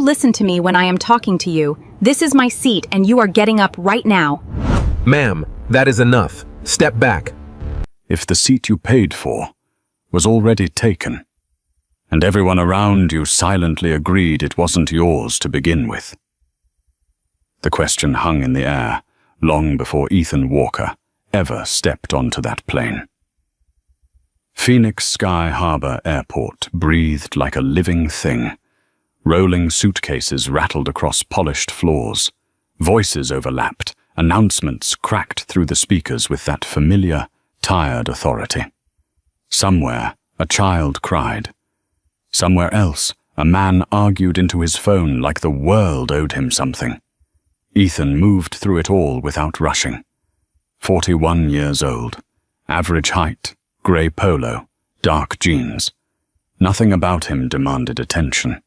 listen to me when I am talking to you? This is my seat and you are getting up right now. Ma'am, that is enough. Step back. If the seat you paid for was already taken, and everyone around you silently agreed it wasn't yours to begin with. The question hung in the air long before Ethan Walker ever stepped onto that plane. Phoenix Sky Harbor Airport breathed like a living thing. Rolling suitcases rattled across polished floors. Voices overlapped. Announcements cracked through the speakers with that familiar, tired authority. Somewhere, a child cried. Somewhere else, a man argued into his phone like the world owed him something. Ethan moved through it all without rushing. 41 years old, average height, grey polo, dark jeans. Nothing about him demanded attention.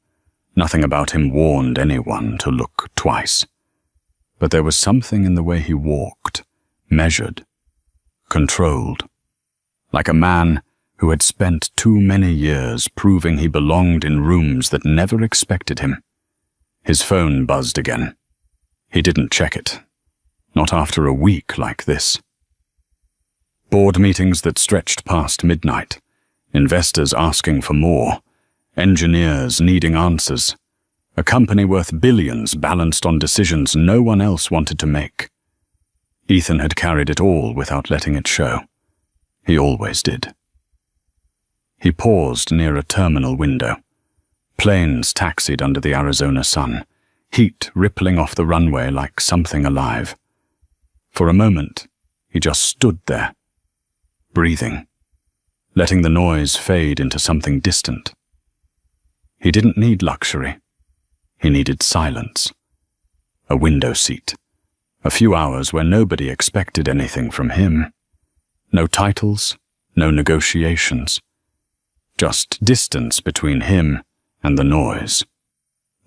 Nothing about him warned anyone to look twice. But there was something in the way he walked, measured, controlled, like a man who had spent too many years proving he belonged in rooms that never expected him. His phone buzzed again. He didn't check it, not after a week like this. Board meetings that stretched past midnight, investors asking for more, engineers needing answers. A company worth billions balanced on decisions no one else wanted to make. Ethan had carried it all without letting it show. He always did. He paused near a terminal window. Planes taxied under the Arizona sun, heat rippling off the runway like something alive. For a moment, he just stood there, breathing, letting the noise fade into something distant. He didn't need luxury. He needed silence. A window seat. A few hours where nobody expected anything from him. No titles, no negotiations. Just distance between him and the noise.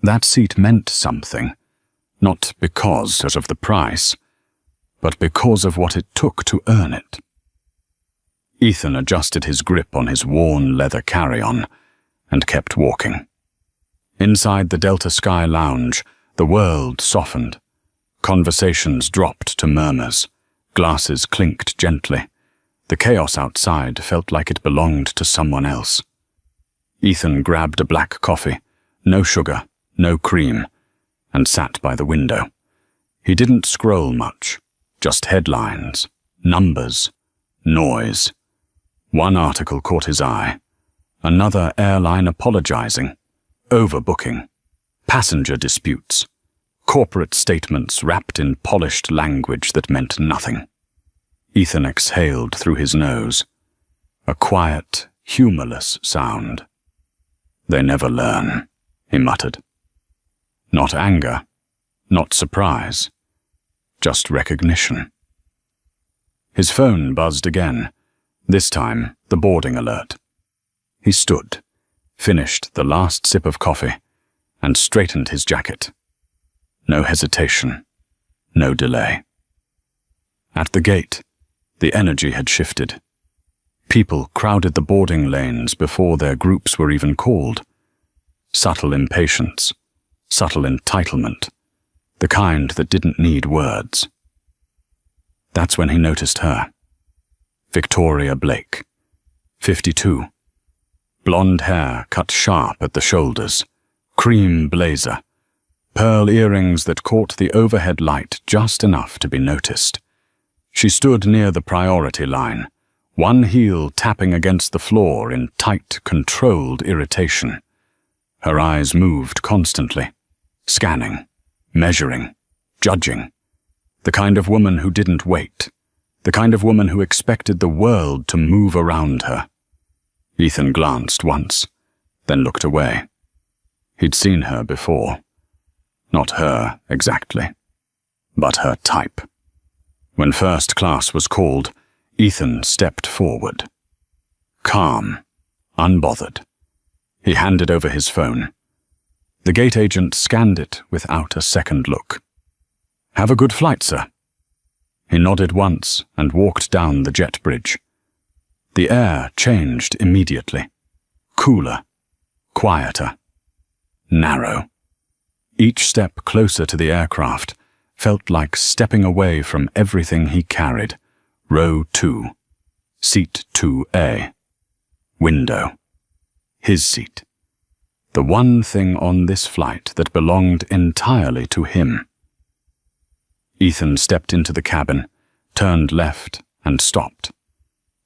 That seat meant something, not because of the price, but because of what it took to earn it. Ethan adjusted his grip on his worn leather carry-on and kept walking. Inside the Delta Sky Lounge, the world softened. Conversations dropped to murmurs. Glasses clinked gently. The chaos outside felt like it belonged to someone else. Ethan grabbed a black coffee, no sugar, no cream, and sat by the window. He didn't scroll much, just headlines, numbers, noise. One article caught his eye. Another airline apologizing. Overbooking, passenger disputes, corporate statements wrapped in polished language that meant nothing. Ethan exhaled through his nose, a quiet, humorless sound. They never learn, he muttered. Not anger, not surprise, just recognition. His phone buzzed again, this time the boarding alert. He stood, finished the last sip of coffee, and straightened his jacket. No hesitation, no delay. At the gate, the energy had shifted. People crowded the boarding lanes before their groups were even called. Subtle impatience, subtle entitlement, the kind that didn't need words. That's when he noticed her. Victoria Blake, 52. Blonde hair cut sharp at the shoulders, cream blazer, pearl earrings that caught the overhead light just enough to be noticed. She stood near the priority line, one heel tapping against the floor in tight, controlled irritation. Her eyes moved constantly, scanning, measuring, judging. The kind of woman who didn't wait, the kind of woman who expected the world to move around her. Ethan glanced once, then looked away. He'd seen her before. Not her, exactly, but her type. When first class was called, Ethan stepped forward. Calm, unbothered. He handed over his phone. The gate agent scanned it without a second look. "Have a good flight, sir." He nodded once and walked down the jet bridge. The air changed immediately. Cooler, quieter, narrow. Each step closer to the aircraft felt like stepping away from everything he carried. Row 2. Seat 2A. Window. His seat. The one thing on this flight that belonged entirely to him. Ethan stepped into the cabin, turned left, and stopped.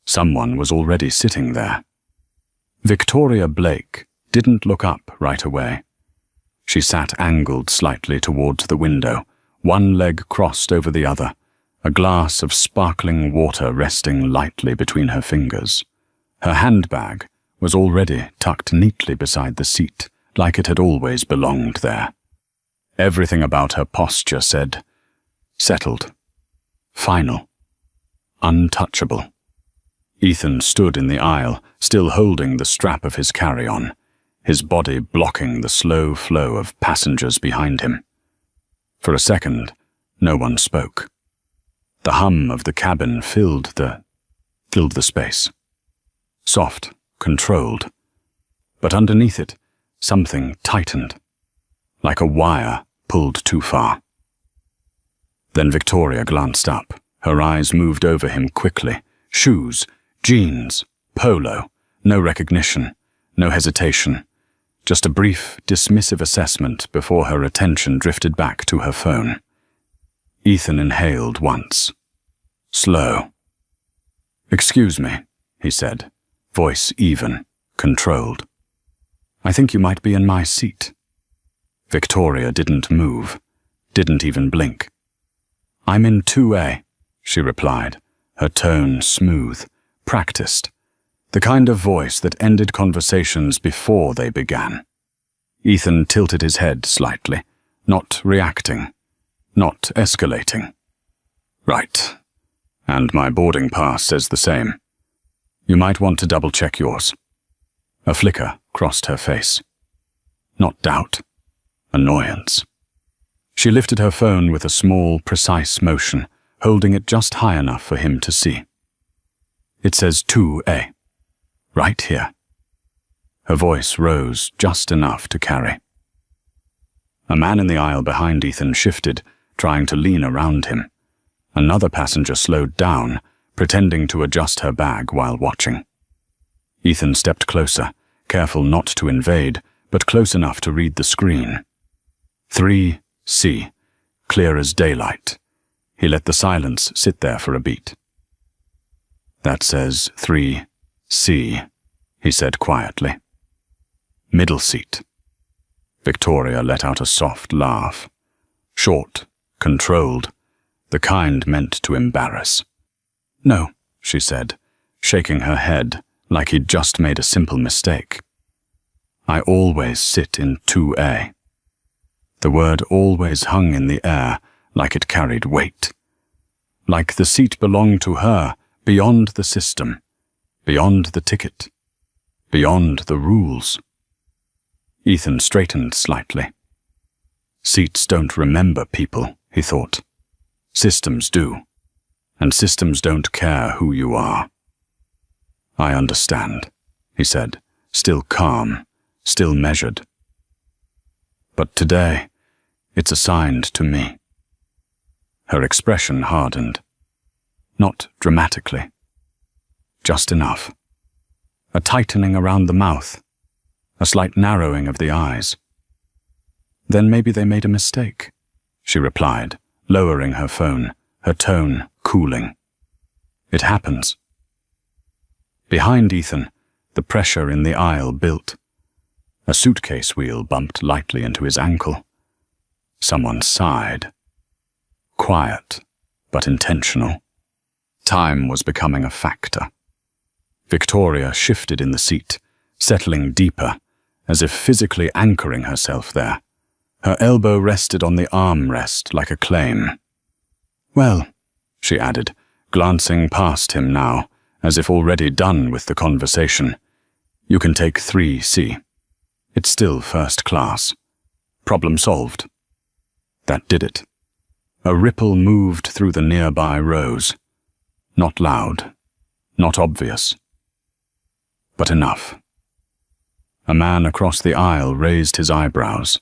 Someone was already sitting there. Victoria Blake didn't look up right away. She sat angled slightly towards the window, one leg crossed over the other, a glass of sparkling water resting lightly between her fingers. Her handbag was already tucked neatly beside the seat, like it had always belonged there. Everything about her posture said, settled, final, untouchable. Ethan stood in the aisle, still holding the strap of his carry-on, his body blocking the slow flow of passengers behind him. For a second, no one spoke. The hum of the cabin filled the space. Soft, controlled. But underneath it, something tightened, like a wire pulled too far. Then Victoria glanced up. Her eyes moved over him quickly. Shoes, jeans, polo, no recognition, no hesitation. Just a brief, dismissive assessment before her attention drifted back to her phone. Ethan inhaled once. Slow. "Excuse me," he said, voice even, controlled. "I think you might be in my seat." Victoria didn't move, didn't even blink. "I'm in 2A, she replied, her tone smooth, practiced, the kind of voice that ended conversations before they began. Ethan tilted his head slightly, not reacting, not escalating. "Right. And my boarding pass says the same. You might want to double-check yours." A flicker crossed her face. Not doubt, annoyance. She lifted her phone with a small, precise motion, holding it just high enough for him to see. "It says 2A. Right here." Her voice rose just enough to carry. A man in the aisle behind Ethan shifted, trying to lean around him. Another passenger slowed down, pretending to adjust her bag while watching. Ethan stepped closer, careful not to invade, but close enough to read the screen. 3C, clear as daylight. He let the silence sit there for a beat. "That says 3C, he said quietly. "Middle seat." Victoria let out a soft laugh. Short, controlled, the kind meant to embarrass. "No," she said, shaking her head like he'd just made a simple mistake. "I always sit in 2A. The word always hung in the air like it carried weight. Like the seat belonged to her, beyond the system, beyond the ticket, beyond the rules. Ethan straightened slightly. Seats don't remember people, he thought. Systems do, and systems don't care who you are. "I understand," he said, still calm, still measured. "But today, it's assigned to me." Her expression hardened. Not dramatically. Just enough. A tightening around the mouth, a slight narrowing of the eyes. "Then maybe they made a mistake," she replied, lowering her phone, her tone cooling. "It happens." Behind Ethan, the pressure in the aisle built. A suitcase wheel bumped lightly into his ankle. Someone sighed. Quiet, but intentional. Time was becoming a factor. Victoria shifted in the seat, settling deeper, as if physically anchoring herself there. Her elbow rested on the armrest like a claim. "Well," she added, glancing past him now, as if already done with the conversation, "you can take 3C. It's still first class. Problem solved." That did it. A ripple moved through the nearby rows. Not loud, not obvious, but enough. A man across the aisle raised his eyebrows.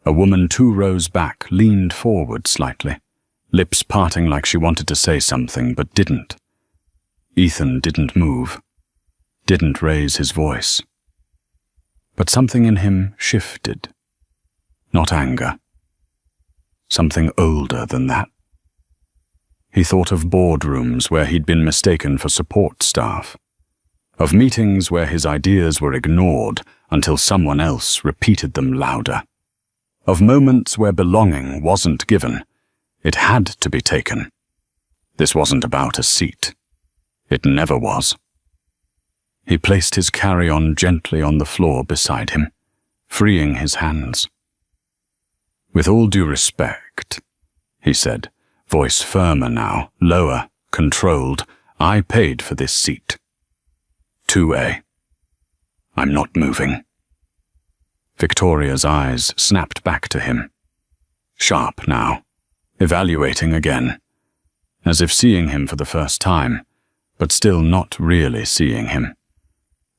A woman 2 rows back leaned forward slightly, lips parting like she wanted to say something but didn't. Ethan didn't move, didn't raise his voice. But something in him shifted. Not anger. Something older than that. He thought of boardrooms where he'd been mistaken for support staff, of meetings where his ideas were ignored until someone else repeated them louder, of moments where belonging wasn't given, it had to be taken. This wasn't about a seat. It never was. He placed his carry-on gently on the floor beside him, freeing his hands. "With all due respect," he said, voice firmer now, lower, controlled, "I paid for this seat. 2A. I'm not moving." Victoria's eyes snapped back to him. Sharp now, evaluating again, as if seeing him for the first time, but still not really seeing him.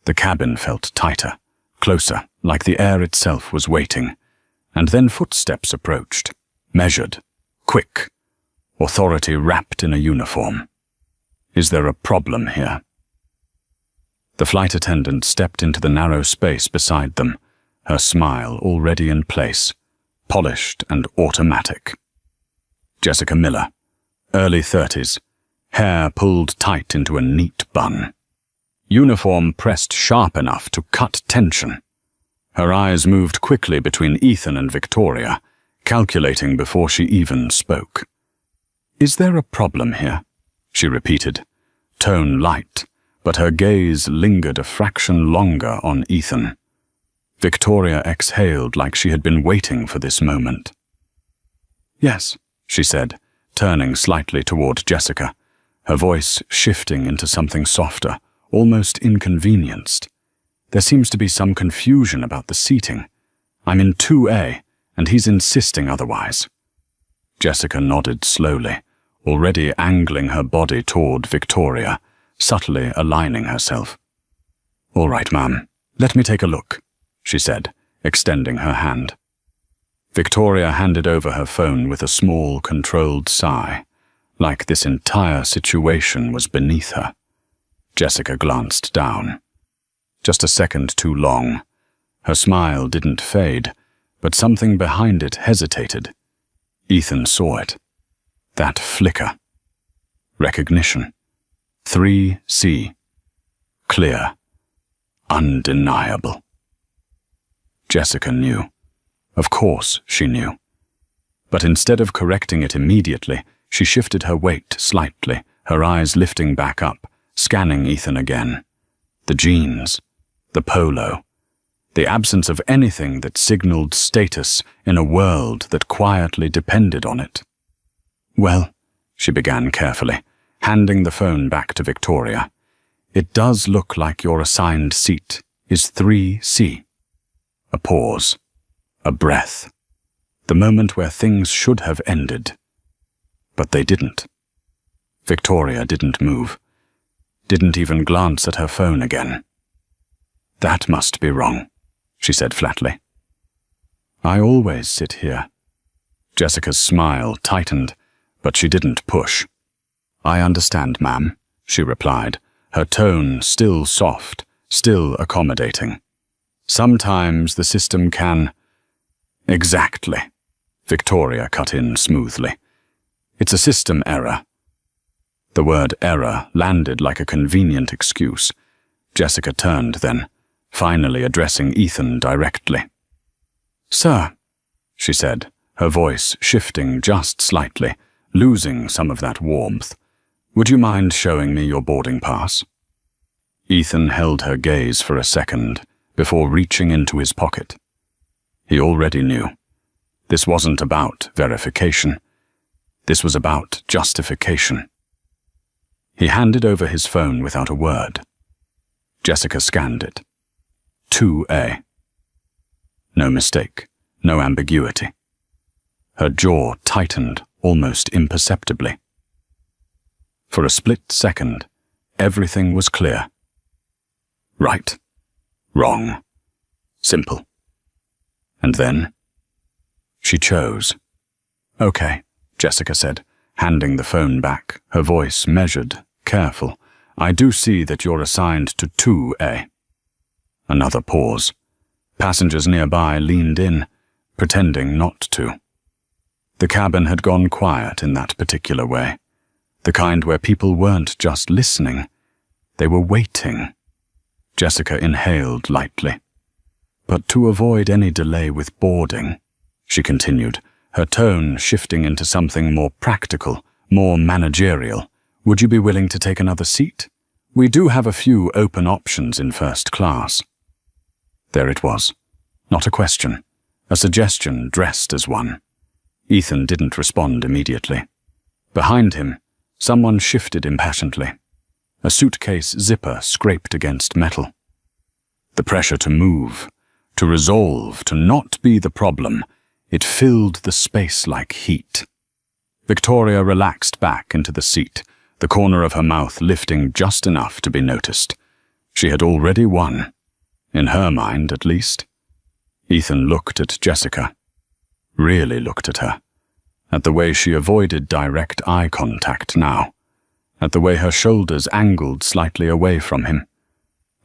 The cabin felt tighter, closer, like the air itself was waiting, and then footsteps approached, measured, quick, authority wrapped in a uniform. Is there a problem here? The flight attendant stepped into the narrow space beside them, her smile already in place, polished and automatic. Jessica Miller, early 30s, hair pulled tight into a neat bun. Uniform pressed sharp enough to cut tension. Her eyes moved quickly between Ethan and Victoria, calculating before she even spoke. "Is there a problem here?" she repeated, tone light, but her gaze lingered a fraction longer on Ethan. Victoria exhaled like she had been waiting for this moment. "Yes," she said, turning slightly toward Jessica, her voice shifting into something softer, almost inconvenienced. "There seems to be some confusion about the seating. I'm in 2A, and he's insisting otherwise." Jessica nodded slowly, already angling her body toward Victoria, subtly aligning herself. "All right, ma'am, let me take a look," she said, extending her hand. Victoria handed over her phone with a small, controlled sigh, like this entire situation was beneath her. Jessica glanced down. Just a second too long. Her smile didn't fade, but something behind it hesitated. Ethan saw it. That flicker. Recognition. 3C. Clear. Undeniable. Jessica knew. Of course she knew. But instead of correcting it immediately, she shifted her weight slightly, her eyes lifting back up, scanning Ethan again. The jeans, the polo, the absence of anything that signaled status in a world that quietly depended on it. "Well," she began carefully, handing the phone back to Victoria, "it does look like your assigned seat is 3C. A pause. A breath. The moment where things should have ended. But they didn't. Victoria didn't move. Didn't even glance at her phone again. "That must be wrong," she said flatly. "I always sit here." Jessica's smile tightened, but she didn't push. "I understand, ma'am," she replied, her tone still soft, still accommodating. "Sometimes the system can—" "Exactly," Victoria cut in smoothly. "It's a system error." The word error landed like a convenient excuse. Jessica turned then, finally addressing Ethan directly. "Sir," she said, her voice shifting just slightly, losing some of that warmth, "would you mind showing me your boarding pass?" Ethan held her gaze for a second before reaching into his pocket. He already knew. This wasn't about verification. This was about justification. He handed over his phone without a word. Jessica scanned it. 2A. No mistake, no ambiguity. Her jaw tightened almost imperceptibly. For a split second, everything was clear. Right. Wrong. Simple. And then, She chose. "Okay," Jessica said, handing the phone back, her voice measured, careful. "I do see that you're assigned to 2A. Another pause. Passengers nearby leaned in, pretending not to. The cabin had gone quiet in that particular way, the kind where people weren't just listening, they were waiting. Jessica inhaled lightly. "But to avoid any delay with boarding," she continued, her tone shifting into something more practical, more managerial, "would you be willing to take another seat? We do have a few open options in first class." There it was. Not a question, a suggestion dressed as one. Ethan didn't respond immediately. Behind him, someone shifted impatiently. A suitcase zipper scraped against metal. The pressure to move, to resolve, to not be the problem, it filled the space like heat. Victoria relaxed back into the seat, the corner of her mouth lifting just enough to be noticed. She had already won. In her mind, at least. Ethan looked at Jessica. Really looked at her. At the way she avoided direct eye contact now. At the way her shoulders angled slightly away from him.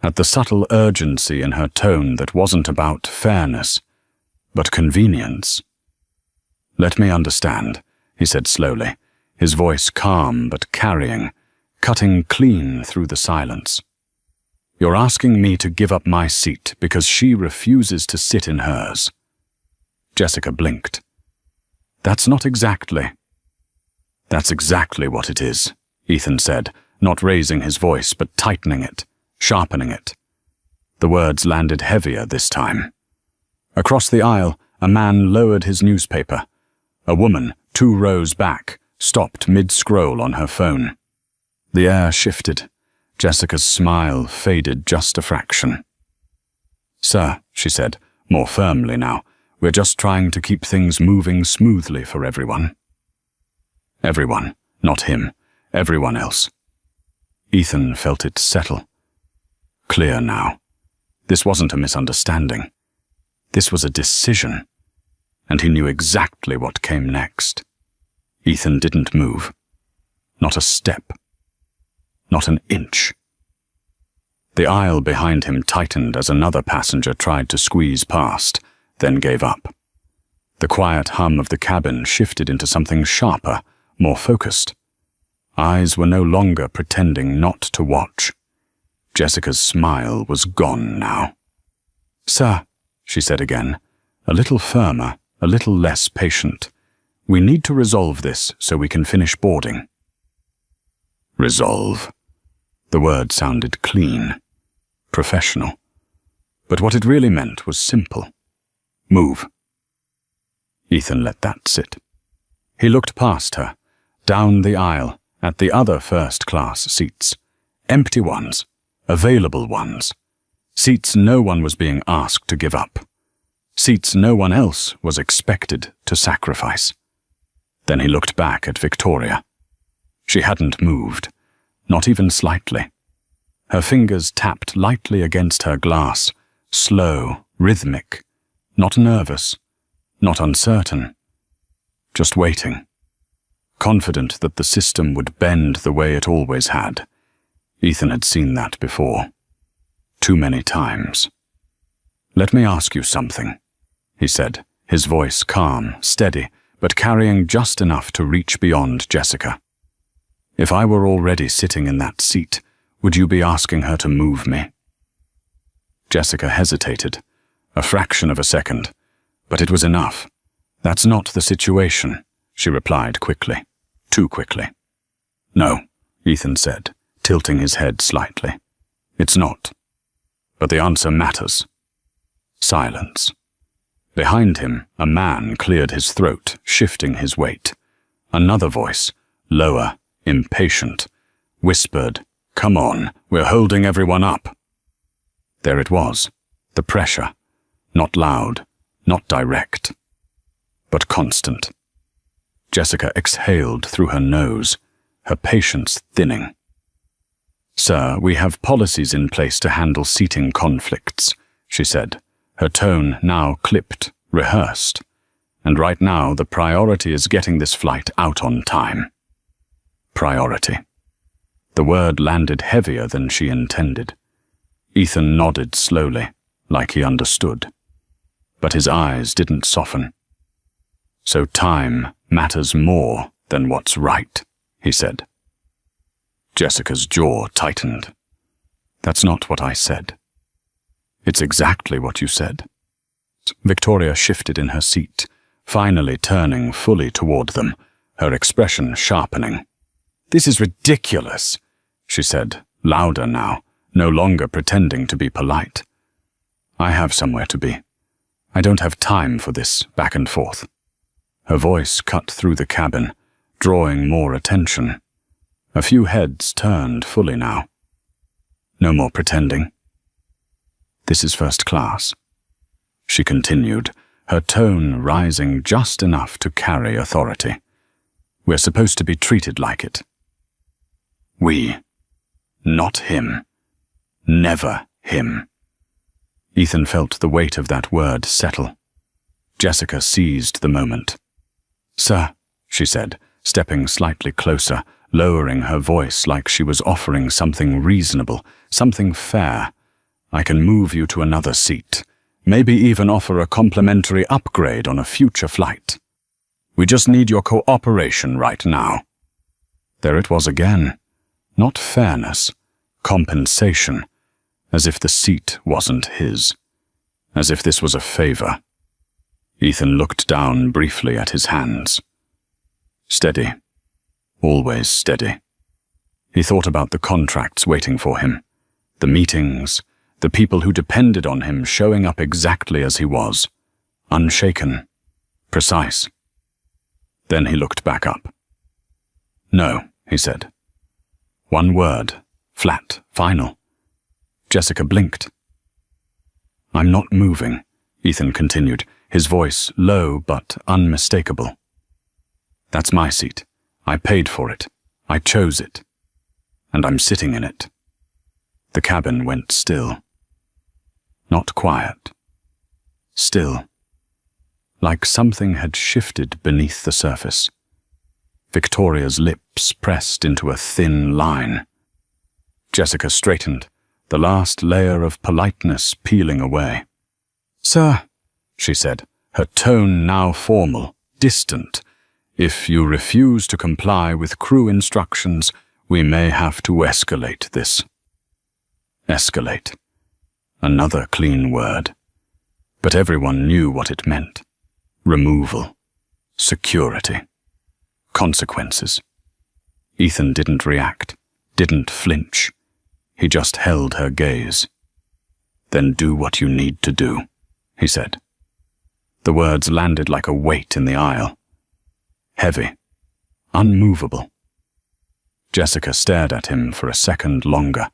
At the subtle urgency in her tone that wasn't about fairness, but convenience. "Let me understand," he said slowly, his voice calm but carrying, cutting clean through the silence. "You're asking me to give up my seat because she refuses to sit in hers." Jessica blinked. "That's not exactly." "That's exactly what it is," Ethan said, not raising his voice but tightening it, sharpening it. The words landed heavier this time. Across the aisle, a man lowered his newspaper. A woman, 2 rows back, stopped mid-scroll on her phone. The air shifted. Jessica's smile faded just a fraction. "Sir," she said, more firmly now, "we're just trying to keep things moving smoothly for everyone." Everyone, not him, everyone else. Ethan felt it settle. Clear now. This wasn't a misunderstanding. This was a decision, and he knew exactly what came next. Ethan didn't move. Not a step. Not an inch. The aisle behind him tightened as another passenger tried to squeeze past, then gave up. The quiet hum of the cabin shifted into something sharper, more focused. Eyes were no longer pretending not to watch. Jessica's smile was gone now. "Sir," she said again, a little firmer, a little less patient. "We need to resolve this so we can finish boarding." Resolve. The word sounded clean, professional. But what it really meant was simple. Move. Ethan let that sit. He looked past her, down the aisle, at the other first-class seats. Empty ones, available ones. Seats no one was being asked to give up. Seats no one else was expected to sacrifice. Then he looked back at Victoria. She hadn't moved, not even slightly. Her fingers tapped lightly against her glass, slow, rhythmic, not nervous, not uncertain, just waiting, confident that the system would bend the way it always had. Ethan had seen that before, too many times. "Let me ask you something," he said, his voice calm, steady, but carrying just enough to reach beyond Jessica. "If I were already sitting in that seat, would you be asking her to move me?" Jessica hesitated, a fraction of a second, but it was enough. "That's not the situation," she replied quickly, too quickly. "No," Ethan said, tilting his head slightly. "It's not. But the answer matters." Silence. Behind him, a man cleared his throat, shifting his weight. Another voice, lower, impatient, whispered, "Come on, we're holding everyone up." There it was, the pressure, not loud, not direct, but constant. Jessica exhaled through her nose, her patience thinning. "Sir, we have policies in place to handle seating conflicts," she said, her tone now clipped, rehearsed. And right now, the priority is getting this flight out on time. Priority. The word landed heavier than she intended. Ethan nodded slowly, like he understood. But his eyes didn't soften. So time matters more than what's right, he said. Jessica's jaw tightened. That's not what I said. It's exactly what you said. Victoria shifted in her seat, finally turning fully toward them, her expression sharpening. This is ridiculous, she said, louder now, no longer pretending to be polite. I have somewhere to be. I don't have time for this back and forth. Her voice cut through the cabin, drawing more attention. A few heads turned fully now. No more pretending. This is first class, she continued, her tone rising just enough to carry authority. We're supposed to be treated like it. We. Not him. Never him. Ethan felt the weight of that word settle. Jessica seized the moment. Sir, she said, stepping slightly closer, lowering her voice like she was offering something reasonable, something fair. I can move you to another seat, maybe even offer a complimentary upgrade on a future flight. We just need your cooperation right now. There it was again. Not fairness, compensation, as if the seat wasn't his, as if this was a favor. Ethan looked down briefly at his hands. Steady. Always steady. He thought about the contracts waiting for him, the meetings, the people who depended on him showing up exactly as he was, unshaken, precise. Then he looked back up. No, he said. One word, flat, final. Jessica blinked. I'm not moving, Ethan continued, his voice low but unmistakable. That's my seat. I paid for it. I chose it. And I'm sitting in it. The cabin went still. Not quiet. Still. Like something had shifted beneath the surface. Victoria's lips pressed into a thin line. Jessica straightened, the last layer of politeness peeling away. Sir, she said, her tone now formal, distant. If you refuse to comply with crew instructions, we may have to escalate this. Escalate. Another clean word. But everyone knew what it meant. Removal. Security. Consequences. Ethan didn't react, didn't flinch. He just held her gaze. Then do what you need to do, he said. The words landed like a weight in the aisle. Heavy. Unmovable. Jessica stared at him for a second longer,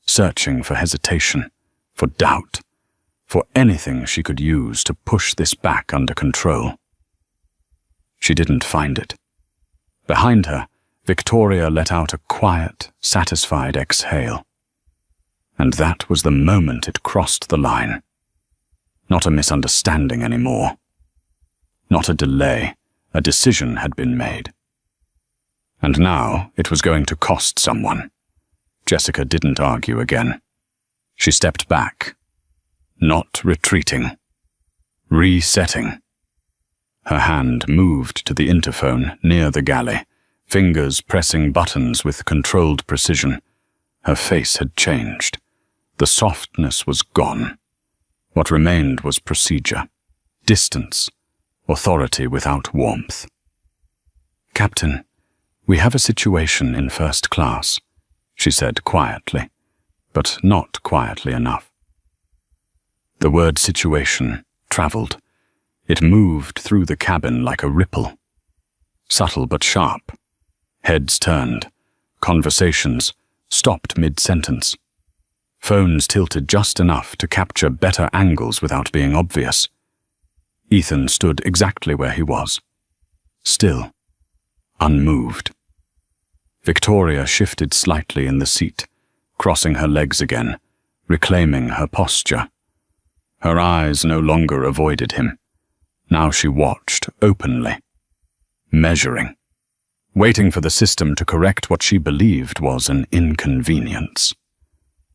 searching for hesitation, for doubt, for anything she could use to push this back under control. She didn't find it. Behind her, Victoria let out a quiet, satisfied exhale. And that was the moment it crossed the line. Not a misunderstanding anymore. Not a delay. A decision had been made. And now it was going to cost someone. Jessica didn't argue again. She stepped back. Not retreating. Resetting. Her hand moved to the interphone near the galley, fingers pressing buttons with controlled precision. Her face had changed. The softness was gone. What remained was procedure, distance, authority without warmth. Captain, we have a situation in first class, she said quietly, but not quietly enough. The word situation traveled. It moved through the cabin like a ripple. Subtle but sharp. Heads turned. Conversations stopped mid-sentence. Phones tilted just enough to capture better angles without being obvious. Ethan stood exactly where he was. Still. Unmoved. Victoria shifted slightly in the seat, crossing her legs again, reclaiming her posture. Her eyes no longer avoided him. Now she watched openly, measuring, waiting for the system to correct what she believed was an inconvenience.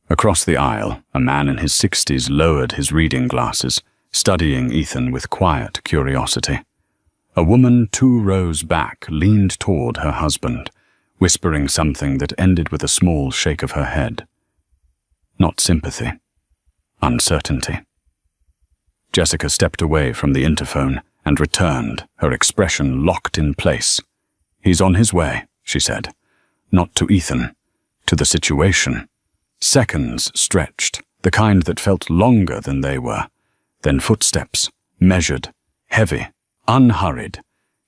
Across the aisle, a man in his 60s lowered his reading glasses, studying Ethan with quiet curiosity. A woman 2 rows back leaned toward her husband, whispering something that ended with a small shake of her head. Not sympathy, uncertainty. Jessica stepped away from the interphone and returned, her expression locked in place. "He's on his way," she said. Not to Ethan, to the situation. Seconds stretched, the kind that felt longer than they were. Then footsteps, measured, heavy, unhurried.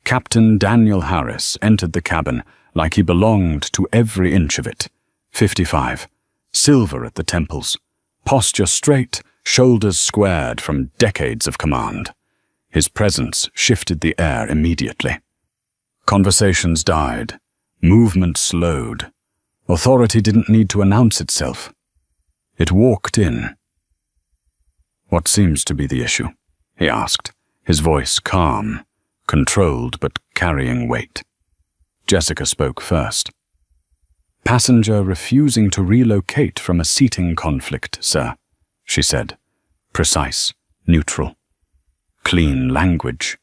Captain Daniel Harris entered the cabin like he belonged to every inch of it. 55, silver at the temples, posture straight, shoulders squared from decades of command. His presence shifted the air immediately. Conversations died, movement slowed. Authority didn't need to announce itself. It walked in. "What seems to be the issue?" he asked, his voice calm, controlled but carrying weight. Jessica spoke first. "Passenger refusing to relocate from a seating conflict, sir," she said. Precise, neutral. Clean language.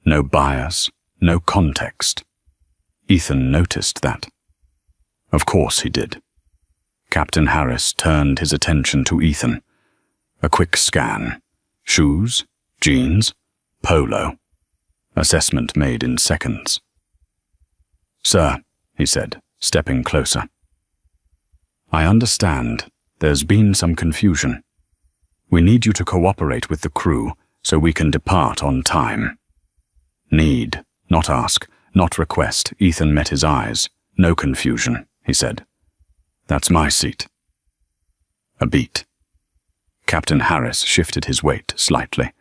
No bias, no context. Ethan noticed that. Of course he did. Captain Harris turned his attention to Ethan. A quick scan. Shoes, jeans, polo. Assessment made in seconds. "Sir," he said, stepping closer. "I understand there's been some confusion. We need you to cooperate with the crew so we can depart on time." Need, not ask, not request. Ethan met his eyes. "No confusion," he said. "That's my seat." A beat. Captain Harris shifted his weight slightly,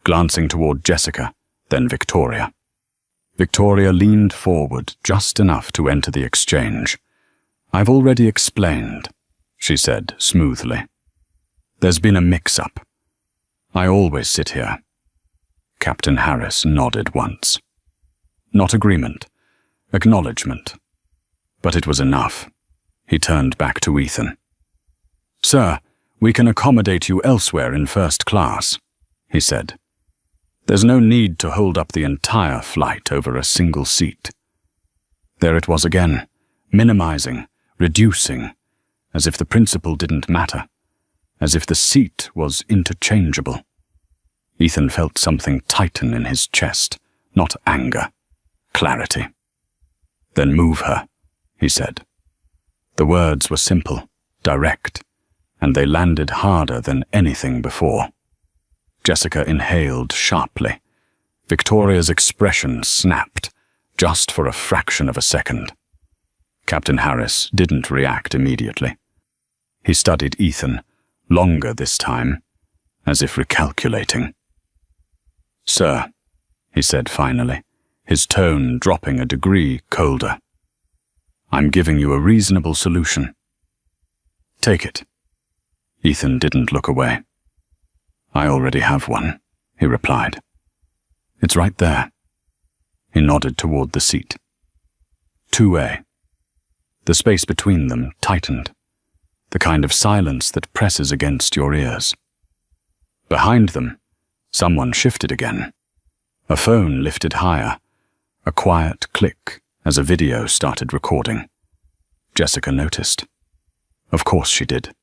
glancing toward Jessica, then Victoria. Victoria leaned forward just enough to enter the exchange. "I've already explained," she said smoothly. "There's been a mix-up. I always sit here." Captain Harris nodded once. Not agreement, acknowledgement. But it was enough. He turned back to Ethan. "Sir, we can accommodate you elsewhere in first class," he said. "There's no need to hold up the entire flight over a single seat." There it was again, minimizing, reducing, as if the principle didn't matter, as if the seat was interchangeable. Ethan felt something tighten in his chest, not anger, clarity. "Then move her," he said. The words were simple, direct, and they landed harder than anything before. Jessica inhaled sharply. Victoria's expression snapped, just for a fraction of a second. Captain Harris didn't react immediately. He studied Ethan, longer this time, as if recalculating. "Sir," he said finally, his tone dropping a degree colder. "I'm giving you a reasonable solution. Take it." Ethan didn't look away. "I already have one," he replied. "It's right there." He nodded toward the seat. 2A. The space between them tightened, the kind of silence that presses against your ears. Behind them, someone shifted again. A phone lifted higher, a quiet click as a video started recording. Jessica noticed. Of course she did.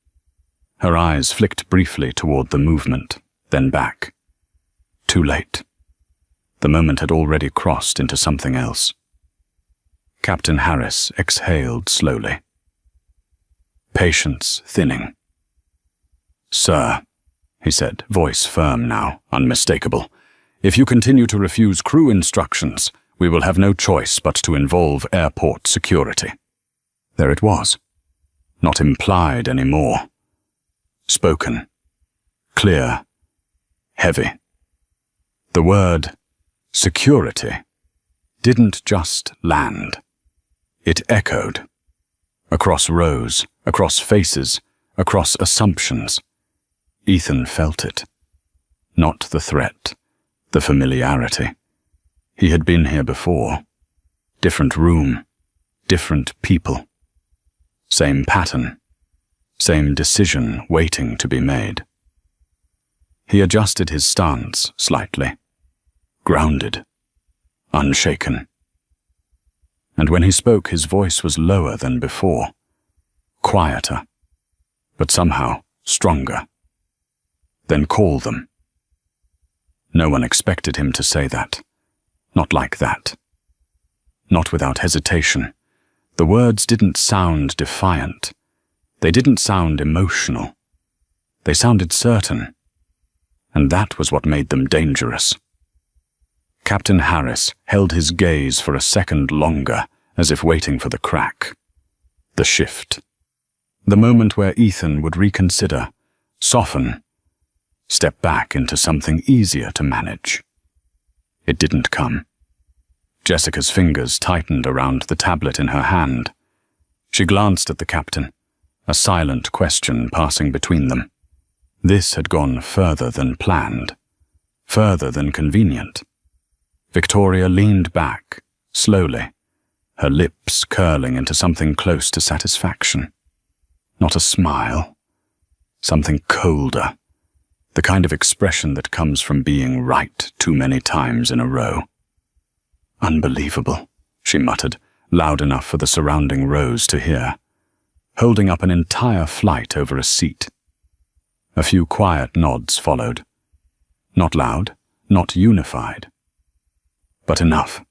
Her eyes flicked briefly toward the movement, then back. Too late. The moment had already crossed into something else. Captain Harris exhaled slowly. Patience thinning. "Sir," he said, voice firm now, unmistakable, "if you continue to refuse crew instructions, we will have no choice but to involve airport security." There it was. Not implied anymore. Spoken. Clear. Heavy. The word security didn't just land. It echoed. Across rows, across faces, across assumptions. Ethan felt it. Not the threat, The familiarity. He had been here before. Different room, different people. Same pattern, same decision waiting to be made. He adjusted his stance slightly, grounded, unshaken. And when he spoke, his voice was lower than before, quieter, but somehow stronger. Then call them. No one expected him to say that. Not like that. Not without hesitation. The words didn't sound defiant. They didn't sound emotional. They sounded certain. And that was what made them dangerous. Captain Harris held his gaze for a second longer, as if waiting for the crack. The shift. The moment where Ethan would reconsider, soften, step back into something easier to manage. It didn't come. Jessica's fingers tightened around the tablet in her hand. She glanced at the captain, a silent question passing between them. This had gone further than planned, further than convenient. Victoria leaned back, slowly, her lips curling into something close to satisfaction. Not a smile, something colder, the kind of expression that comes from being right too many times in a row. Unbelievable, she muttered, loud enough for the surrounding rows to hear, holding up an entire flight over a seat. A few quiet nods followed. Not loud, not unified, but enough.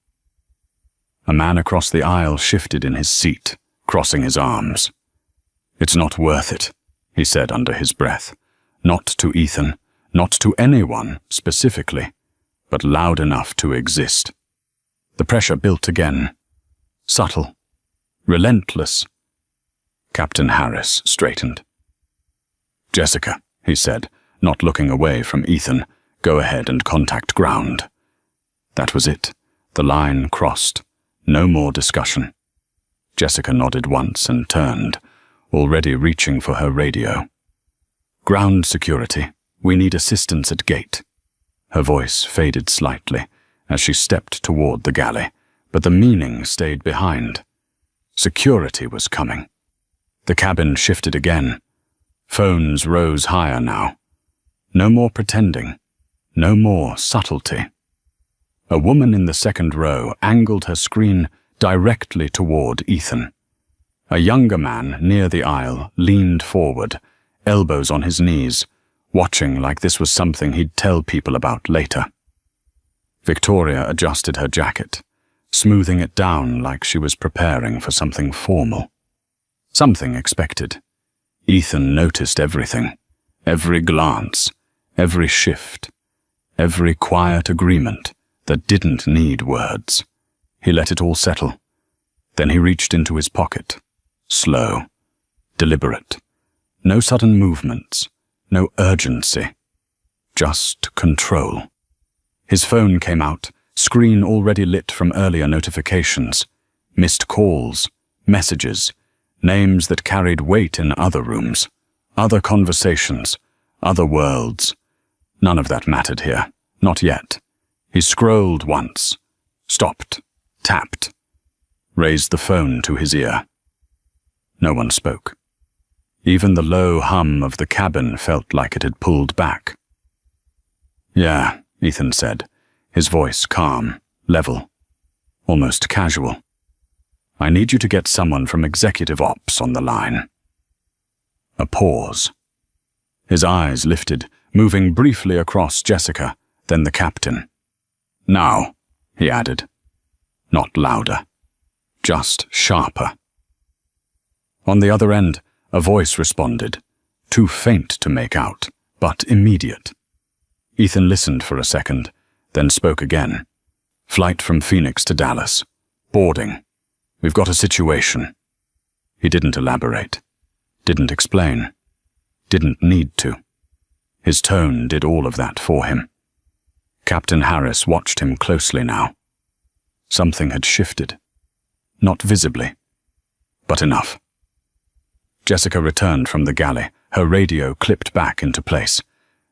A man across the aisle shifted in his seat, crossing his arms. "It's not worth it," he said under his breath. Not to Ethan, not to anyone specifically, but loud enough to exist. The pressure built again. Subtle. Relentless. Captain Harris straightened. "Jessica," he said, not looking away from Ethan, "go ahead and contact ground." That was it. The line crossed. No more discussion. Jessica nodded once and turned, already reaching for her radio. "Ground security. We need assistance at gate." Her voice faded slightly as she stepped toward the galley, but the meaning stayed behind. Security was coming. The cabin shifted again. Phones rose higher now. No more pretending. No more subtlety. A woman in the second row angled her screen directly toward Ethan. A younger man near the aisle leaned forward, elbows on his knees, watching like this was something he'd tell people about later. Victoria adjusted her jacket, smoothing it down like she was preparing for something formal. Something expected. Ethan noticed everything, every glance, every shift, every quiet agreement that didn't need words. He let it all settle. Then he reached into his pocket. Slow, deliberate. No sudden movements, no urgency. Just control. His phone came out, screen already lit from earlier notifications. Missed calls, messages, names that carried weight in other rooms, other conversations, other worlds. None of that mattered here, not yet. He scrolled once, stopped, tapped, raised the phone to his ear. No one spoke. Even the low hum of the cabin felt like it had pulled back. "Yeah," Ethan said, his voice calm, level, almost casual. "I need you to get someone from Executive Ops on the line." A pause. His eyes lifted, moving briefly across Jessica, then the captain. "Now," he added. Not louder, just sharper. On the other end, a voice responded, too faint to make out, but immediate. Ethan listened for a second, then spoke again. "Flight from Phoenix to Dallas. Boarding. We've got a situation." He didn't elaborate, didn't explain, didn't need to. His tone did all of that for him. Captain Harris watched him closely now. Something had shifted. Not visibly, but enough. Jessica returned from the galley, her radio clipped back into place.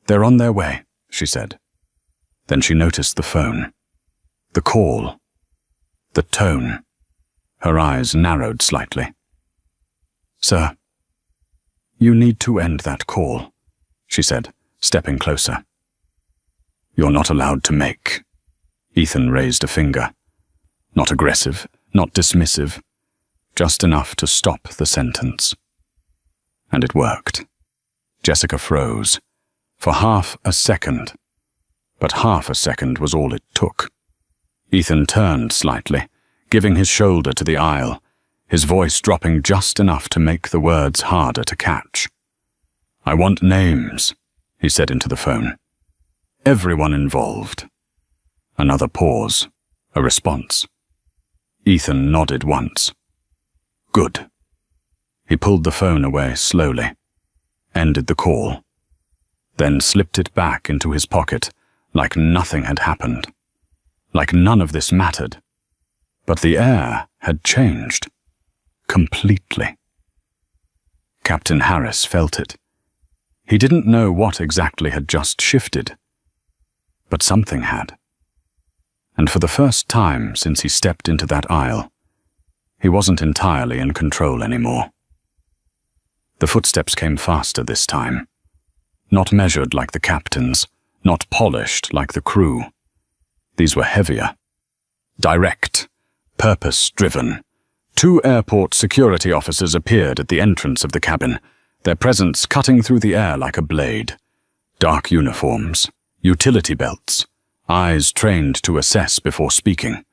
"They're on their way," she said. Then she noticed the phone. The call. The tone. Her eyes narrowed slightly. "Sir, you need to end that call," she said, stepping closer. "You're not allowed to make." Ethan raised a finger. Not aggressive, not dismissive, just enough to stop the sentence. And it worked. Jessica froze. For half a second. But half a second was all it took. Ethan turned slightly, giving his shoulder to the aisle, his voice dropping just enough to make the words harder to catch. "I want names," he said into the phone. "Everyone involved." Another pause. A response. Ethan nodded once. "Good." He pulled the phone away slowly, ended the call, then slipped it back into his pocket like nothing had happened, like none of this mattered. But the air had changed. Completely. Captain Harris felt it. He didn't know what exactly had just shifted, but something had. And for the first time since he stepped into that aisle, he wasn't entirely in control anymore. The footsteps came faster this time. Not measured like the captain's, not polished like the crew. These were heavier. Direct, purpose-driven. 2 airport security officers appeared at the entrance of the cabin, their presence cutting through the air like a blade. Dark uniforms, utility belts, eyes trained to assess before speaking.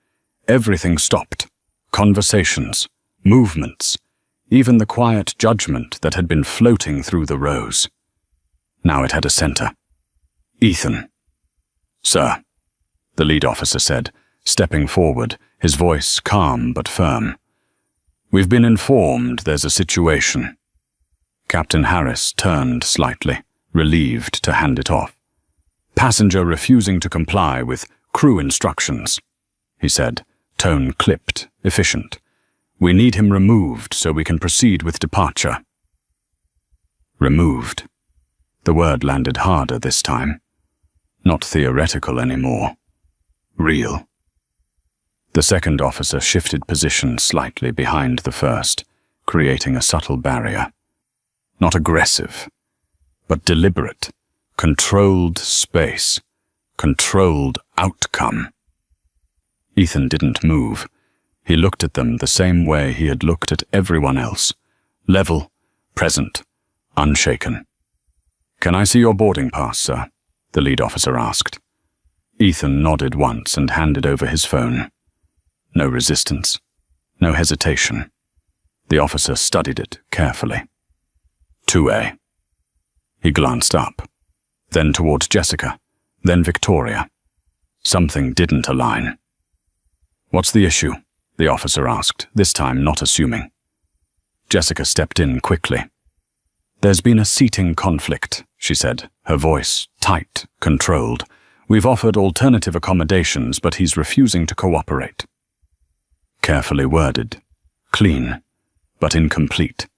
Everything stopped. Conversations, movements, even the quiet judgment that had been floating through the rows. Now it had a center. "Ethan." "Sir," the lead officer said, stepping forward, his voice calm but firm. "We've been informed there's a situation." Captain Harris turned slightly, relieved to hand it off. "Passenger refusing to comply with crew instructions," he said, tone clipped, efficient. "We need him removed so we can proceed with departure." Removed. The word landed harder this time. Not theoretical anymore. Real. The second officer shifted position slightly behind the first, creating a subtle barrier. Not aggressive, but deliberate, controlled space, controlled outcome. Ethan didn't move. He looked at them the same way he had looked at everyone else. Level, present, unshaken. "Can I see your boarding pass, sir?" the lead officer asked. Ethan nodded once and handed over his phone. No resistance, no hesitation. The officer studied it carefully. 2A. He glanced up, then toward Jessica, then Victoria. Something didn't align. "What's the issue?" the officer asked, this time not assuming. Jessica stepped in quickly. "There's been a seating conflict," she said, her voice tight, controlled. "We've offered alternative accommodations, but he's refusing to cooperate." Carefully worded, clean, but incomplete.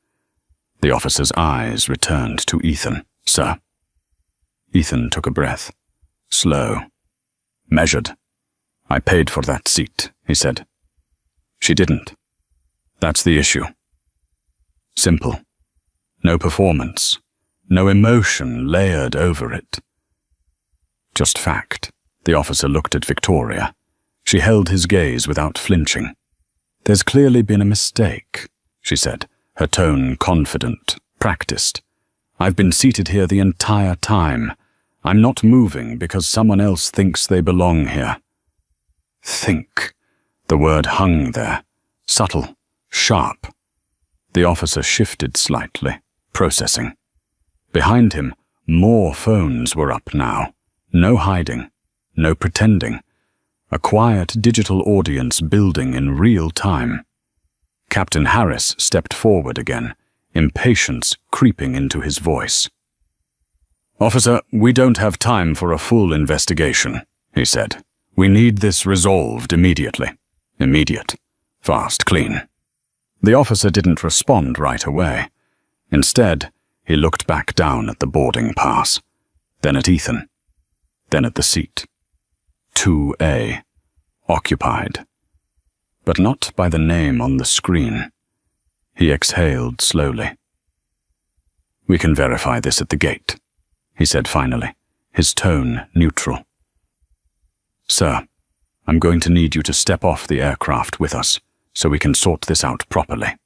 The officer's eyes returned to Ethan. "Sir." Ethan took a breath. Slow. Measured. "I paid for that seat," he said. "She didn't. That's the issue." Simple. No performance. No emotion layered over it. Just fact. The officer looked at Victoria. She held his gaze without flinching. "There's clearly been a mistake," she said, her tone confident, practiced. "I've been seated here the entire time. I'm not moving because someone else thinks they belong here." Think. The word hung there, subtle, sharp. The officer shifted slightly, processing. Behind him, more phones were up now. No hiding, no pretending. A quiet digital audience building in real time. Captain Harris stepped forward again, impatience creeping into his voice. "Officer, we don't have time for a full investigation," he said. "We need this resolved immediately." Immediate. Fast, clean. The officer didn't respond right away. Instead, he looked back down at the boarding pass, then at Ethan, then at the seat. 2A, occupied. But not by the name on the screen. He exhaled slowly. "We can verify this at the gate," he said finally, his tone neutral. "Sir, I'm going to need you to step off the aircraft with us so we can sort this out properly."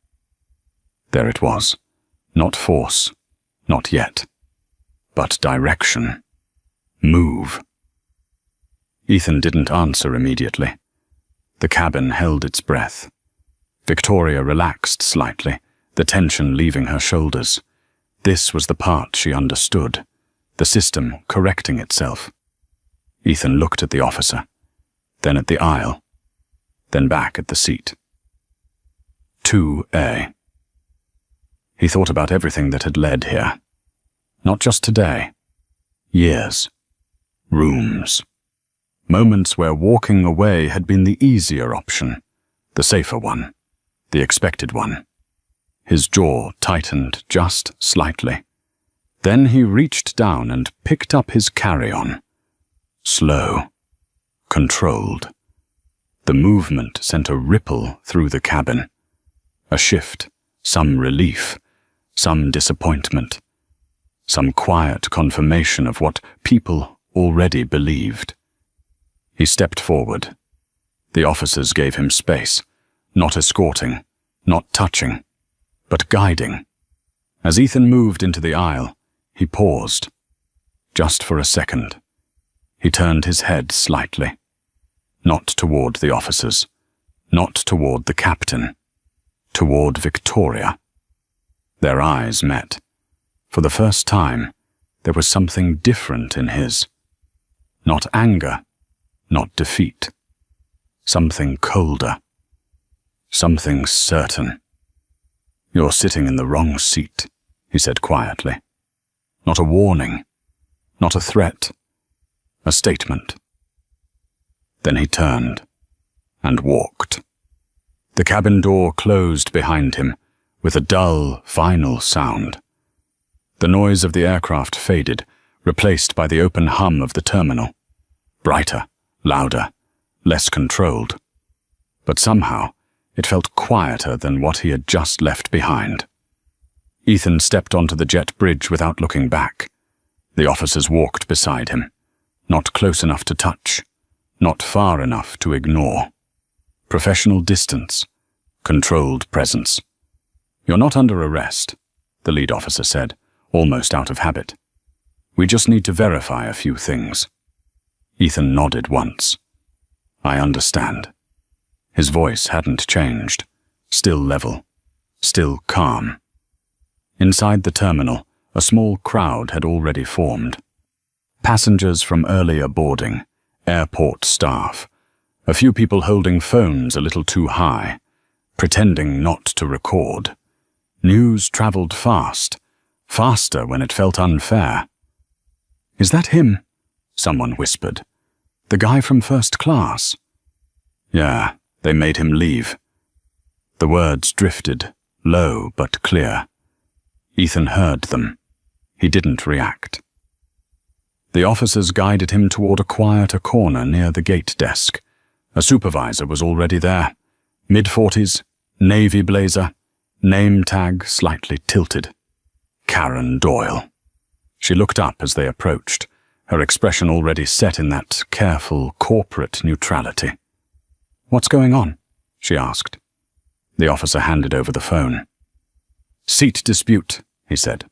There it was. Not force, not yet. But direction. Move. Ethan didn't answer immediately. The cabin held its breath. Victoria relaxed slightly, the tension leaving her shoulders. This was the part she understood, the system correcting itself. Ethan looked at the officer, then at the aisle, then back at the seat. 2A. He thought about everything that had led here. Not just today. Years. Rooms. Moments where walking away had been the easier option, the safer one, the expected one. His jaw tightened just slightly. Then he reached down and picked up his carry-on. Slow. Controlled. The movement sent a ripple through the cabin. A shift, some relief, some disappointment, some quiet confirmation of what people already believed. He stepped forward. The officers gave him space, not escorting, not touching, but guiding. As Ethan moved into the aisle, he paused. Just for a second. He turned his head slightly. Not toward the officers, not toward the captain, toward Victoria. Their eyes met. For the first time, there was something different in his. Not anger, not defeat. Something colder. Something certain. "You're sitting in the wrong seat," he said quietly. Not a warning, not a threat, a statement. Then he turned and walked. The cabin door closed behind him with a dull, final sound. The noise of the aircraft faded, replaced by the open hum of the terminal. Brighter, louder, less controlled. But somehow, it felt quieter than what he had just left behind. Ethan stepped onto the jet bridge without looking back. The officers walked beside him, not close enough to touch, not far enough to ignore. Professional distance, controlled presence. "You're not under arrest," the lead officer said, almost out of habit. "We just need to verify a few things." Ethan nodded once. "I understand." His voice hadn't changed, still level, still calm. Inside the terminal, a small crowd had already formed. Passengers from earlier boarding, airport staff, a few people holding phones a little too high, pretending not to record. News traveled fast, faster when it felt unfair. "Is that him?" someone whispered. "The guy from first class?" "Yeah, they made him leave." The words drifted, low but clear. Ethan heard them. He didn't react. The officers guided him toward a quieter corner near the gate desk. A supervisor was already there. Mid-40s, navy blazer, name tag slightly tilted. Karen Doyle. She looked up as they approached, her expression already set in that careful corporate neutrality. "What's going on?" she asked. The officer handed over the phone. "Seat dispute," he said.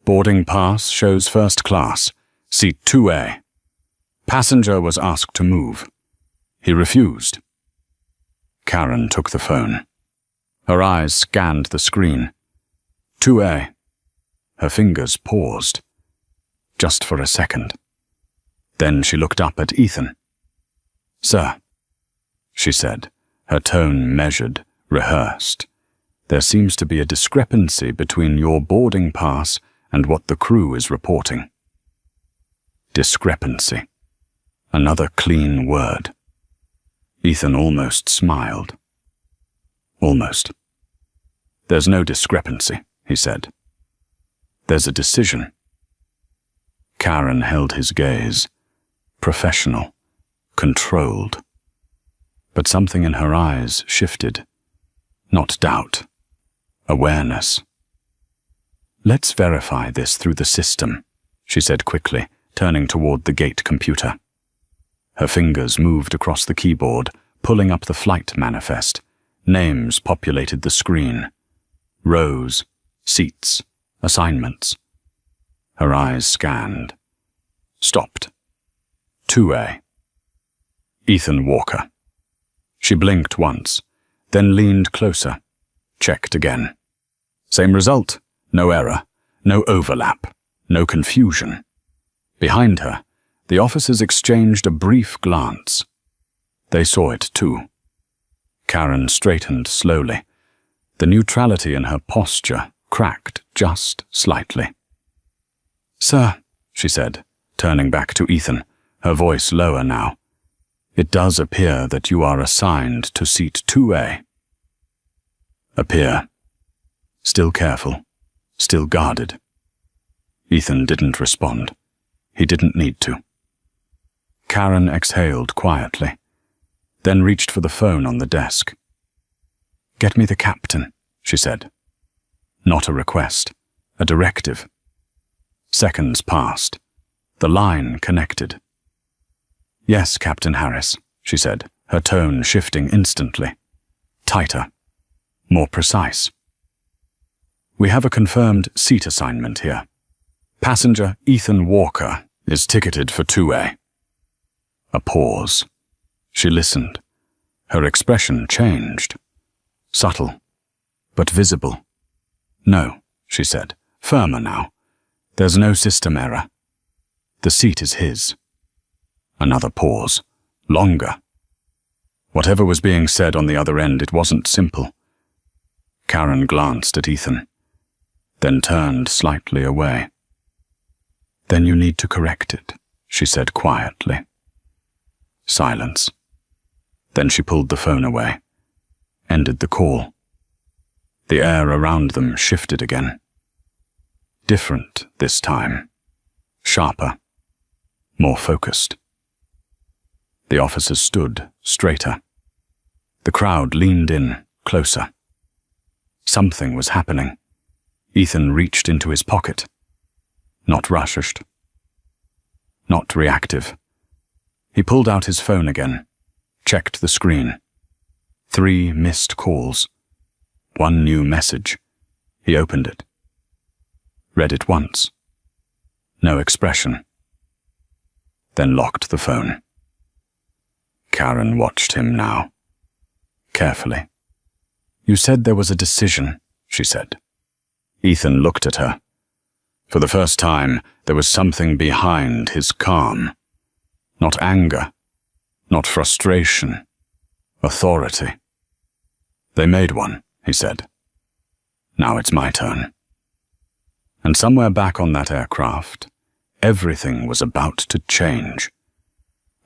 "Boarding pass shows first class, seat 2A. Passenger was asked to move. He refused." Karen took the phone. Her eyes scanned the screen. 2A. Her fingers paused. Just for a second. Then she looked up at Ethan. "Sir," she said, her tone measured, rehearsed. "There seems to be a discrepancy between your boarding pass and what the crew is reporting." Discrepancy. Another clean word. Ethan almost smiled. Almost. "There's no discrepancy," he said. "There's a decision." Karen held his gaze. Professional, controlled. But something in her eyes shifted. Not doubt. Awareness. "Let's verify this through the system," she said quickly, turning toward the gate computer. Her fingers moved across the keyboard, pulling up the flight manifest. Names populated the screen. Rows, seats, assignments. Her eyes scanned. Stopped. 2A. Ethan Walker. She blinked once, then leaned closer, checked again. Same result. No error, no overlap, no confusion. Behind her, the officers exchanged a brief glance. They saw it too. Karen straightened slowly. The neutrality in her posture cracked just slightly. "Sir," she said, turning back to Ethan, her voice lower now, "it does appear that you are assigned to seat 2A. Appear. Still careful, still guarded. Ethan didn't respond. He didn't need to. Karen exhaled quietly, then reached for the phone on the desk. "Get me the captain," she said. Not a request, a directive. Seconds passed. The line connected. "Yes, Captain Harris," she said, her tone shifting instantly. Tighter. More precise. "We have a confirmed seat assignment here. Passenger Ethan Walker is ticketed for 2A. A pause. She listened. Her expression changed. Subtle, but visible. "No," she said, firmer now. "There's no system error. The seat is his." Another pause. Longer. Whatever was being said on the other end, it wasn't simple. Karen glanced at Ethan, then turned slightly away. "Then you need to correct it," she said quietly. Silence. Then she pulled the phone away, ended the call. The air around them shifted again. Different this time. Sharper. More focused. The officers stood straighter. The crowd leaned in, closer. Something was happening. Ethan reached into his pocket. Not rushed. Not reactive. He pulled out his phone again, checked the screen. 3 missed calls. 1 new message. He opened it. Read it once. No expression. Then locked the phone. Karen watched him now. Carefully. "You said there was a decision," she said. Ethan looked at her. For the first time, there was something behind his calm. Not anger, not frustration, authority. "They made one," he said. "Now it's my turn." And somewhere back on that aircraft, everything was about to change.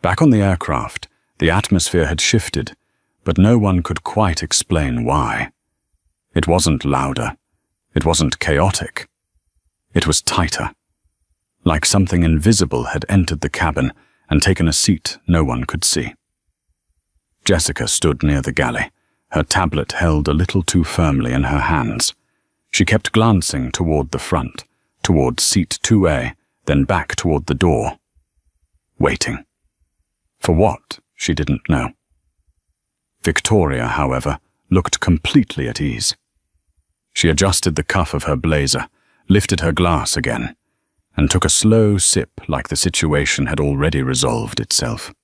Back on the aircraft, the atmosphere had shifted, but no one could quite explain why. It wasn't louder. It wasn't chaotic. It was tighter. Like something invisible had entered the cabin and taken a seat no one could see. Jessica stood near the galley, her tablet held a little too firmly in her hands. She kept glancing toward the front, toward seat 2A, then back toward the door. Waiting. For what, she didn't know. Victoria, however, looked completely at ease. She adjusted the cuff of her blazer, lifted her glass again, and took a slow sip like the situation had already resolved itself.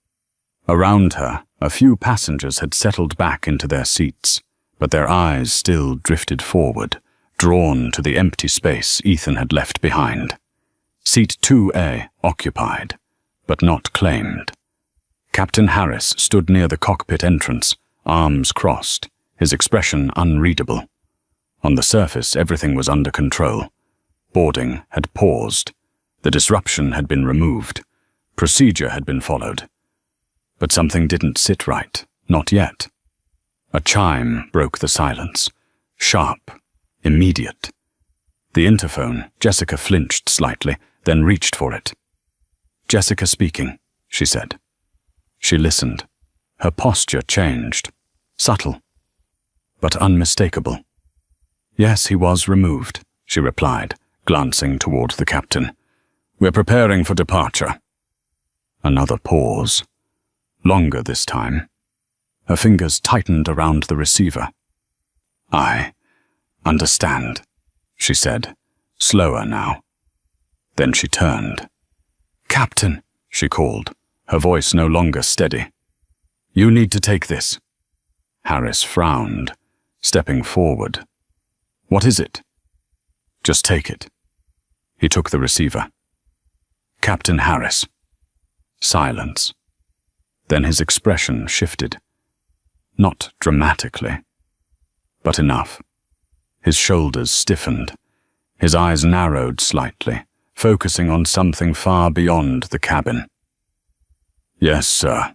Around her, a few passengers had settled back into their seats, but their eyes still drifted forward, drawn to the empty space Ethan had left behind. Seat 2A occupied, but not claimed. Captain Harris stood near the cockpit entrance, arms crossed, his expression unreadable. On the surface, everything was under control. Boarding had paused. The disruption had been removed. Procedure had been followed. But something didn't sit right, not yet. A chime broke the silence. Sharp, immediate. The interphone, Jessica flinched slightly, then reached for it. "Jessica speaking," she said. She listened. Her posture changed. Subtle, but unmistakable. Yes, he was removed, she replied, glancing toward the captain. We're preparing for departure. Another pause. Longer this time. Her fingers tightened around the receiver. I understand, she said, slower now. Then she turned. Captain, she called, her voice no longer steady. You need to take this. Harris frowned, stepping forward. What is it? Just take it. He took the receiver. Captain Harris. Silence. Then his expression shifted. Not dramatically, but enough. His shoulders stiffened. His eyes narrowed slightly, focusing on something far beyond the cabin. Yes, sir,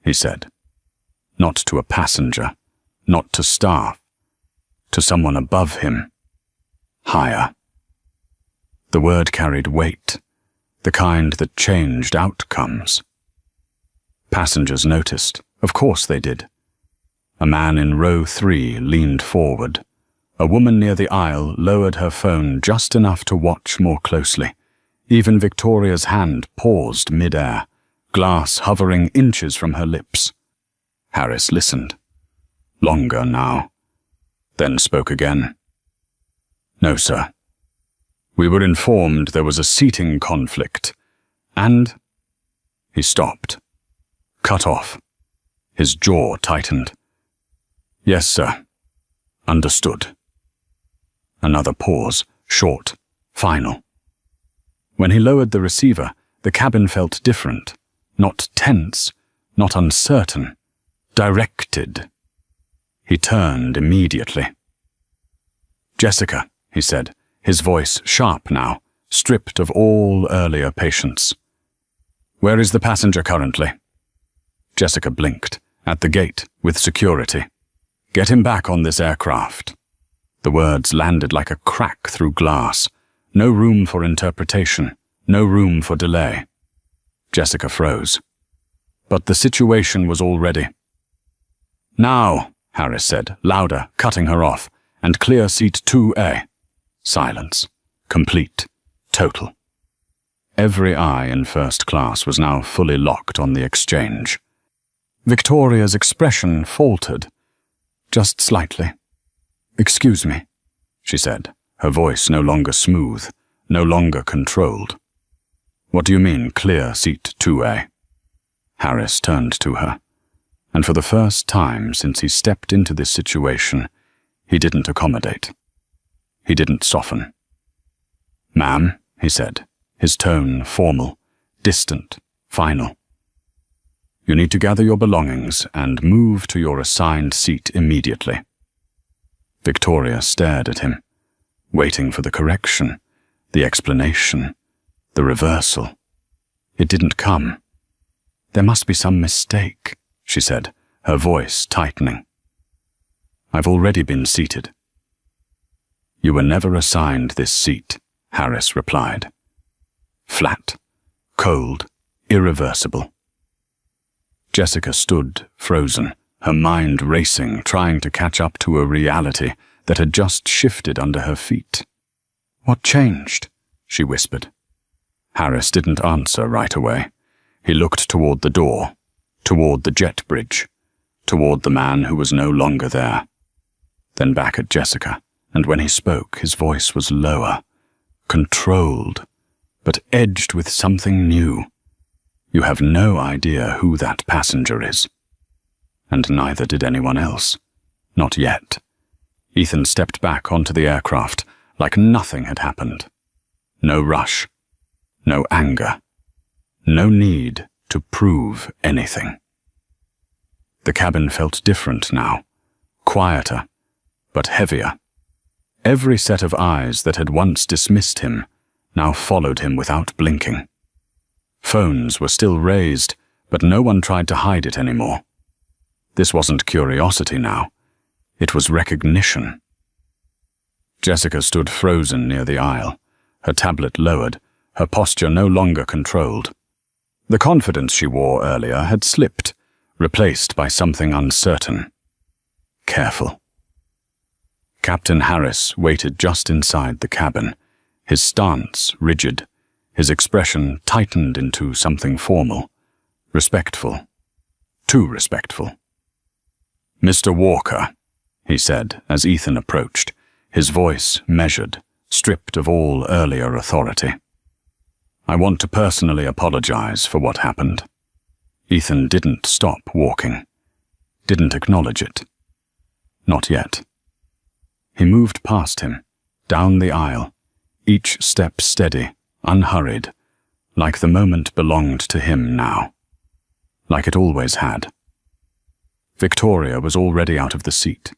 he said. Not to a passenger, not to staff, to someone above him. Higher. The word carried weight, the kind that changed outcomes. Passengers noticed. Of course they did. A man in row 3 leaned forward. A woman near the aisle lowered her phone just enough to watch more closely. Even Victoria's hand paused mid-air, glass hovering inches from her lips. Harris listened. Longer now. Then spoke again. No, sir. We were informed there was a seating conflict, and... He stopped. Cut off. His jaw tightened. Yes, sir. Understood. Another pause, short, final. When he lowered the receiver, the cabin felt different. Not tense, not uncertain. Directed. He turned immediately. Jessica, he said, his voice sharp now, stripped of all earlier patience. Where is the passenger currently? Jessica blinked. At the gate, with security. Get him back on this aircraft. The words landed like a crack through glass. No room for interpretation. No room for delay. Jessica froze. But the situation was already. Now, Harris said, louder, cutting her off, and clear seat 2A. Silence. Complete. Total. Every eye in first class was now fully locked on the exchange. Victoria's expression faltered, just slightly. Excuse me, she said, her voice no longer smooth, no longer controlled. What do you mean, clear seat 2A? Harris turned to her, and for the first time since he stepped into this situation, he didn't accommodate. He didn't soften. Ma'am, he said, his tone formal, distant, final. You need to gather your belongings and move to your assigned seat immediately. Victoria stared at him, waiting for the correction, the explanation, the reversal. It didn't come. There must be some mistake, she said, her voice tightening. I've already been seated. You were never assigned this seat, Harris replied. Flat, cold, irreversible. Jessica stood, frozen, her mind racing, trying to catch up to a reality that had just shifted under her feet. What changed? She whispered. Harris didn't answer right away. He looked toward the door, toward the jet bridge, toward the man who was no longer there. Then back at Jessica, and when he spoke, his voice was lower, controlled, but edged with something new. You have no idea who that passenger is. And neither did anyone else. Not yet. Ethan stepped back onto the aircraft, like nothing had happened. No rush. No anger. No need to prove anything. The cabin felt different now. Quieter, but heavier. Every set of eyes that had once dismissed him now followed him without blinking. Phones were still raised, but no one tried to hide it anymore. This wasn't curiosity now. It was recognition. Jessica stood frozen near the aisle, her tablet lowered, her posture no longer controlled. The confidence she wore earlier had slipped, replaced by something uncertain. Careful. Captain Harris waited just inside the cabin, his stance rigid, his expression tightened into something formal, respectful, too respectful. "Mr. Walker," he said as Ethan approached, his voice measured, stripped of all earlier authority. "I want to personally apologize for what happened." Ethan didn't stop walking, didn't acknowledge it. Not yet. He moved past him, down the aisle, each step steady, unhurried, like the moment belonged to him now, like it always had. Victoria was already out of the seat,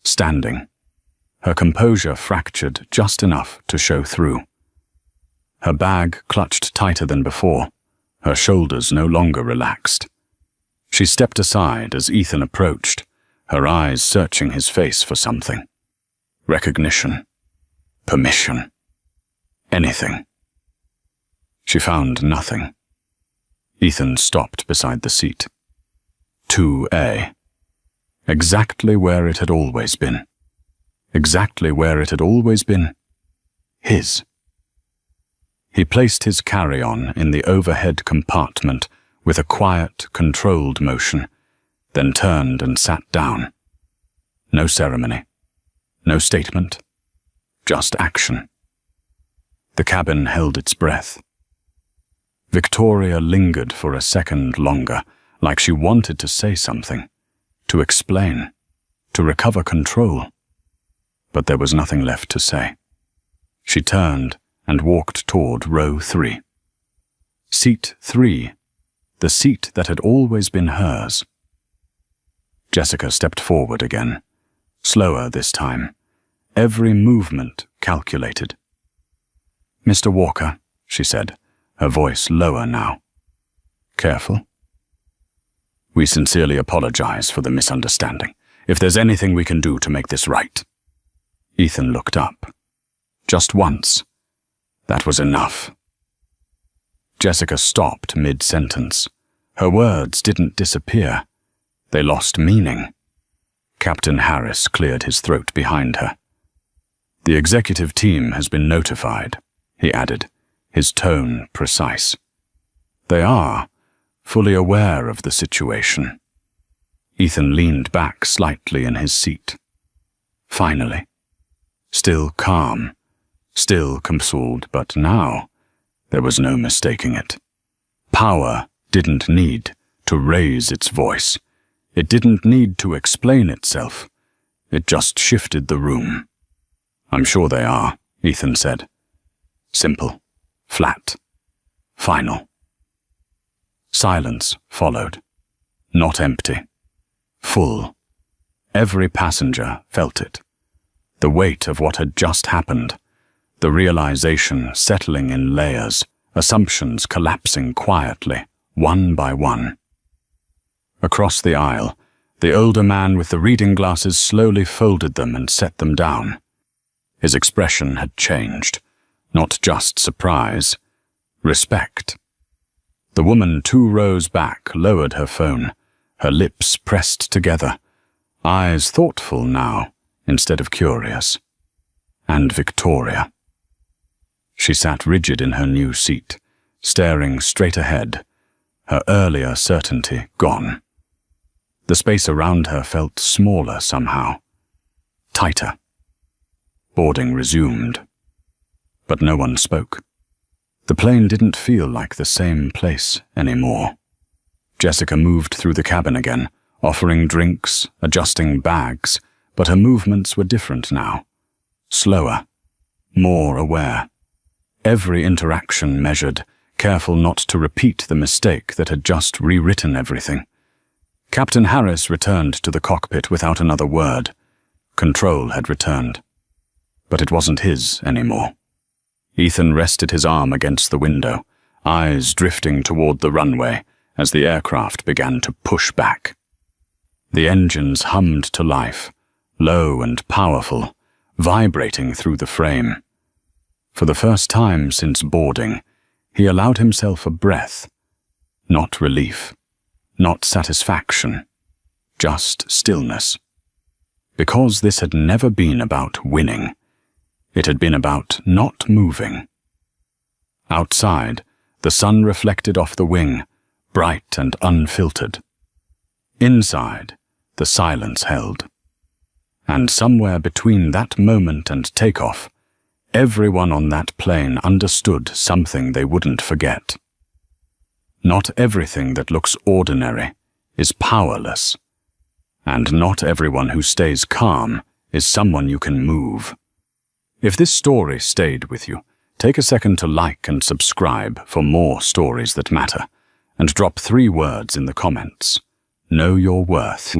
standing, her composure fractured just enough to show through. Her bag clutched tighter than before, her shoulders no longer relaxed. She stepped aside as Ethan approached, her eyes searching his face for something. Recognition. Permission. Anything. She found nothing. Ethan stopped beside the seat. 2A. Exactly where it had always been. Exactly where it had always been. His. He placed his carry-on in the overhead compartment with a quiet, controlled motion, then turned and sat down. No ceremony. No statement. Just action. The cabin held its breath. Victoria lingered for a second longer, like she wanted to say something, to explain, to recover control. But there was nothing left to say. She turned and walked toward row 3. Seat 3, the seat that had always been hers. Jessica stepped forward again, slower this time, every movement calculated. "Mr. Walker," she said, her voice lower now. "Careful." "We sincerely apologize for the misunderstanding. If there's anything we can do to make this right." Ethan looked up. Just once. That was enough. Jessica stopped mid-sentence. Her words didn't disappear. They lost meaning. Captain Harris cleared his throat behind her. "The executive team has been notified," he added, his tone precise. "They are fully aware of the situation." Ethan leaned back slightly in his seat. Finally. Still calm, still consoled, but now there was no mistaking it. Power didn't need to raise its voice. It didn't need to explain itself. It just shifted the room. "I'm sure they are," Ethan said. Simple, flat, final. Silence followed. Not empty. Full. Every passenger felt it. The weight of what had just happened. The realization settling in layers, assumptions collapsing quietly, one by one. Across the aisle, the older man with the reading glasses slowly folded them and set them down. His expression had changed. Not just surprise. Respect. The woman 2 rows back lowered her phone, her lips pressed together, eyes thoughtful now instead of curious. And Victoria. She sat rigid in her new seat, staring straight ahead, her earlier certainty gone. The space around her felt smaller somehow, tighter. Boarding resumed. But no one spoke. The plane didn't feel like the same place anymore. Jessica moved through the cabin again, offering drinks, adjusting bags, but her movements were different now. Slower, more aware. Every interaction measured, careful not to repeat the mistake that had just rewritten everything. Captain Harris returned to the cockpit without another word. Control had returned. But it wasn't his anymore. Ethan rested his arm against the window, eyes drifting toward the runway as the aircraft began to push back. The engines hummed to life, low and powerful, vibrating through the frame. For the first time since boarding, he allowed himself a breath, Not relief, not satisfaction, just stillness. Because this had never been about winning. It had been about not moving. Outside, the sun reflected off the wing, bright and unfiltered. Inside, the silence held. And somewhere between that moment and takeoff, everyone on that plane understood something they wouldn't forget. Not everything that looks ordinary is powerless, and not everyone who stays calm is someone you can move. If this story stayed with you, take a second to like and subscribe for more stories that matter, and drop 3 words in the comments. Know your worth.